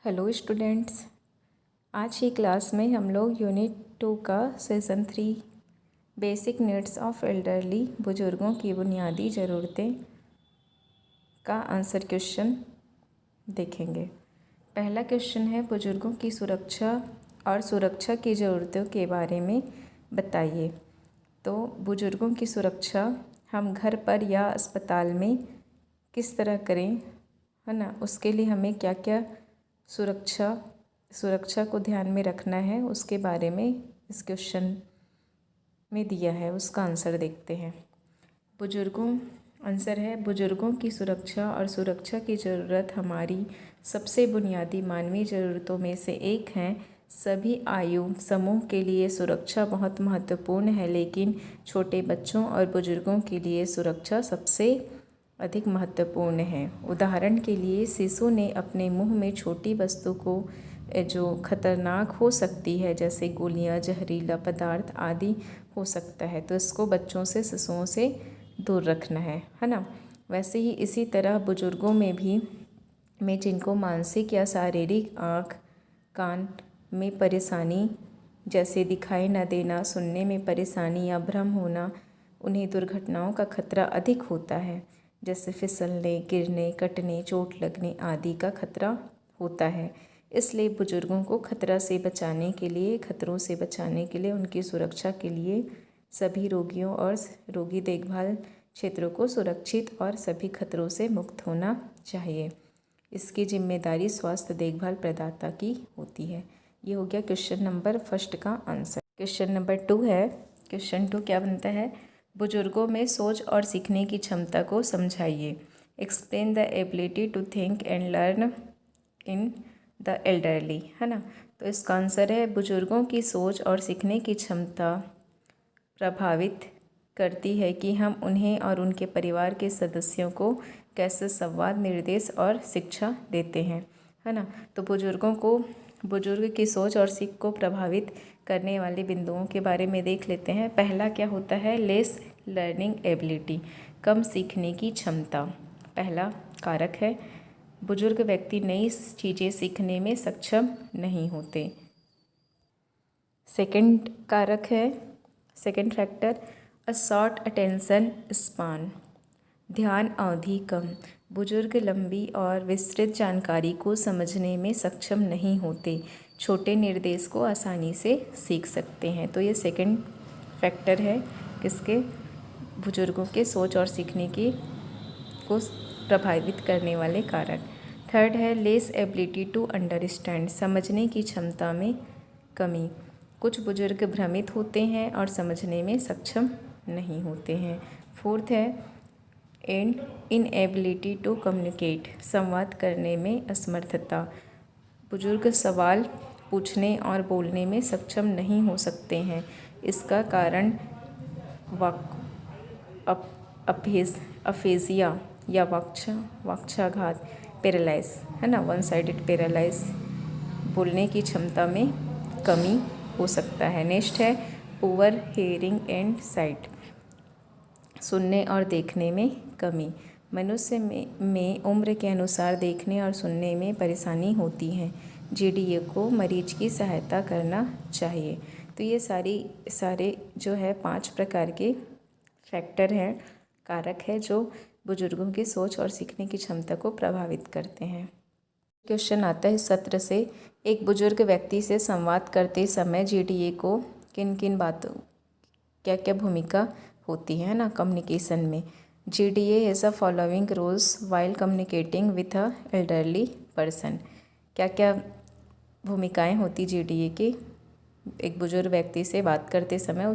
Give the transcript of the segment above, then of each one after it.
Hello students, आज की class में हम लोग यूनिट 2 का session 3 basic needs of elderly बुजुर्गों की बुनियादी ज़रूरतें का आंसर क्वेश्चन देखेंगे। पहला क्वेश्चन है, बुजुर्गों की सुरक्षा और सुरक्षा की ज़रूरतों के बारे में बताइए। तो बुजुर्गों की सुरक्षा हम घर पर या अस्पताल में किस तरह करें, है ना, उसके लिए हमें क्या क्या सुरक्षा को ध्यान में रखना है, उसके बारे में इस क्वेश्चन में दिया है। उसका आंसर देखते हैं। आंसर है, बुजुर्गों की सुरक्षा और सुरक्षा की ज़रूरत हमारी सबसे बुनियादी मानवीय ज़रूरतों में से एक है। सभी आयु समूह के लिए सुरक्षा बहुत महत्वपूर्ण है, लेकिन छोटे बच्चों और बुजुर्गों के लिए सुरक्षा सबसे अधिक महत्वपूर्ण है। उदाहरण के लिए, शिशु ने अपने मुंह में छोटी वस्तु को जो खतरनाक हो सकती है, जैसे गोलियां, जहरीला पदार्थ आदि हो सकता है, तो इसको बच्चों से, शिशुओं से दूर रखना है ना। वैसे ही इसी तरह बुजुर्गों में जिनको मानसिक या शारीरिक आँख कान में परेशानी, जैसे दिखाई न देना, सुनने में परेशानी या भ्रम होना, उन्हें दुर्घटनाओं का खतरा अधिक होता है, जैसे फिसलने, गिरने, कटने, चोट लगने आदि का खतरा होता है। इसलिए बुजुर्गों को खतरों से बचाने के लिए उनकी सुरक्षा के लिए सभी रोगियों और रोगी देखभाल क्षेत्रों को सुरक्षित और सभी खतरों से मुक्त होना चाहिए। इसकी जिम्मेदारी स्वास्थ्य देखभाल प्रदाता की होती है। ये हो गया क्वेश्चन नंबर फर्स्ट का आंसर। क्वेश्चन नंबर 2 है। क्वेश्चन 2 क्या बनता है, बुजुर्गों में सोच और सीखने की क्षमता को समझाइए। Explain the ability to think and learn in the elderly, है ना। तो इसका आंसर है, बुजुर्गों की सोच और सीखने की क्षमता प्रभावित करती है कि हम उन्हें और उनके परिवार के सदस्यों को कैसे संवाद, निर्देश और शिक्षा देते हैं, है ना। तो बुजुर्ग की सोच और सीख को प्रभावित करने वाले बिंदुओं के बारे में देख लेते हैं। पहला क्या होता है, लेस लर्निंग एबिलिटी, कम सीखने की क्षमता पहला कारक है। बुजुर्ग व्यक्ति नई चीज़ें सीखने में सक्षम नहीं होते। सेकंड कारक है, second factor, a short attention span, ध्यान अवधि कम, बुजुर्ग लंबी और विस्तृत जानकारी को समझने में सक्षम नहीं होते, छोटे निर्देश को आसानी से सीख सकते हैं। तो ये सेकंड फैक्टर है किसके, बुजुर्गों के सोच और सीखने को प्रभावित करने वाले कारक। थर्ड है, लेस एबिलिटी टू अंडरस्टैंड, समझने की क्षमता में कमी, कुछ बुजुर्ग भ्रमित होते हैं और समझने में सक्षम नहीं होते हैं। फोर्थ है, इनएबिलिटी टू कम्युनिकेट, संवाद करने में असमर्थता, बुजुर्ग सवाल पूछने और बोलने में सक्षम नहीं हो सकते हैं। इसका कारण अफेजिया या वाक्चाघात, पैरालाइज, है ना, वन साइडेड पैरालाइज, बोलने की क्षमता में कमी हो सकता है। नेक्स्ट है, पुअर हेयरिंग एंड साइट, सुनने और देखने में कमी, मनुष्य में उम्र के अनुसार देखने और सुनने में परेशानी होती है। जीडीए को मरीज की सहायता करना चाहिए। तो ये सारे जो है 5 प्रकार के फैक्टर हैं, कारक है, जो बुजुर्गों की सोच और सीखने की क्षमता को प्रभावित करते हैं। क्वेश्चन आता है सत्र से, एक बुजुर्ग व्यक्ति से संवाद करते समय जीडीए को किन किन बातों, क्या क्या भूमिका होती है ना कम्युनिकेशन में। GDA has a following rules while communicating with a elderly person, क्या क्या भूमिकाएं होती जीडीए की एक बुजुर्ग व्यक्ति से बात करते समय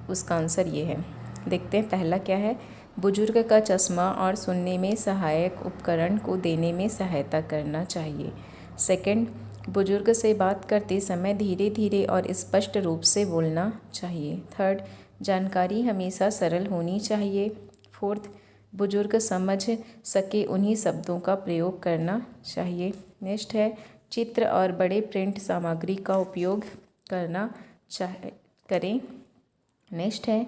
उसका आंसर ये है। देखते हैं पहला क्या है, बुजुर्ग का चश्मा और सुनने में सहायक उपकरण को देने में सहायता करना चाहिए। सेकंड, बुजुर्ग से बात करते समय धीरे धीरे और स्पष्ट रूप से बोलना चाहिए। थर्ड, जानकारी हमेशा सरल होनी चाहिए। फोर्थ, बुजुर्ग समझ सके उन्हीं शब्दों का प्रयोग करना चाहिए। नेक्स्ट है, चित्र और बड़े प्रिंट सामग्री का उपयोग करें। नेक्स्ट है,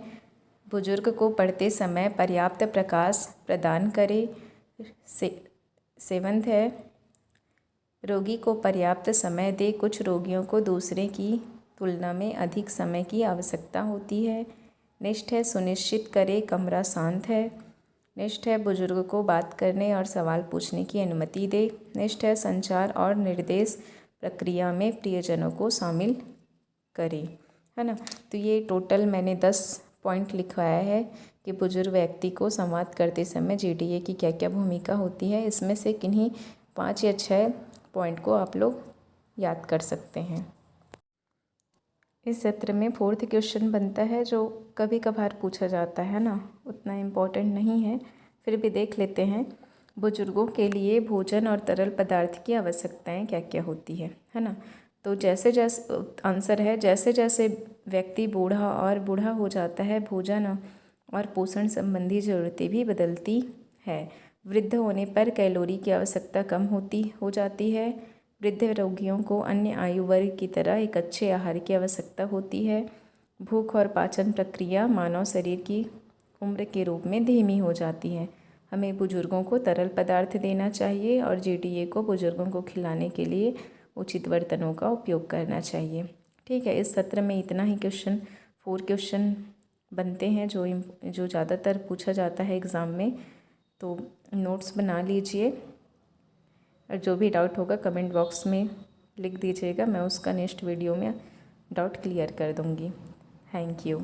बुजुर्ग को पढ़ते समय पर्याप्त प्रकाश प्रदान करें। सेवंथ है, रोगी को पर्याप्त समय दे। कुछ रोगियों को दूसरे की तुलना में अधिक समय की आवश्यकता होती है। निष्ठ है, सुनिश्चित करे कमरा शांत है। निष्ठ है, बुजुर्ग को बात करने और सवाल पूछने की अनुमति दे। निष्ठ है, संचार और निर्देश प्रक्रिया में प्रियजनों को शामिल करे, है ना। तो ये टोटल मैंने 10 पॉइंट लिखवाया है कि बुजुर्ग व्यक्ति को संवाद करते समय जीडीए की क्या क्या भूमिका होती है। इसमें से किन्हीं 5 या 6 पॉइंट को आप लोग याद कर सकते हैं। इस सत्र में 4th क्वेश्चन बनता है जो कभी कभार पूछा जाता है ना, उतना इम्पोर्टेंट नहीं है, फिर भी देख लेते हैं। बुजुर्गों के लिए भोजन और तरल पदार्थ की आवश्यकताएं क्या क्या होती है ना। तो जैसे जैसे आंसर है, जैसे जैसे व्यक्ति बूढ़ा हो जाता है, भोजन और पोषण संबंधी ज़रूरतें भी बदलती है। वृद्ध होने पर कैलोरी की आवश्यकता कम हो जाती है। वृद्ध रोगियों को अन्य आयु वर्ग की तरह एक अच्छे आहार की आवश्यकता होती है। भूख और पाचन प्रक्रिया मानव शरीर की उम्र के रूप में धीमी हो जाती है। हमें बुजुर्गों को तरल पदार्थ देना चाहिए और जीडीए को बुजुर्गों को खिलाने के लिए उचित बर्तनों का उपयोग करना चाहिए। ठीक है, इस सत्र में इतना ही 4 क्वेश्चन बनते हैं जो ज़्यादातर पूछा जाता है एग्ज़ाम में। तो नोट्स बना लीजिए और जो भी डाउट होगा कमेंट बॉक्स में लिख दीजिएगा, मैं उसका नेक्स्ट वीडियो में डाउट क्लियर कर दूँगी। Thank you.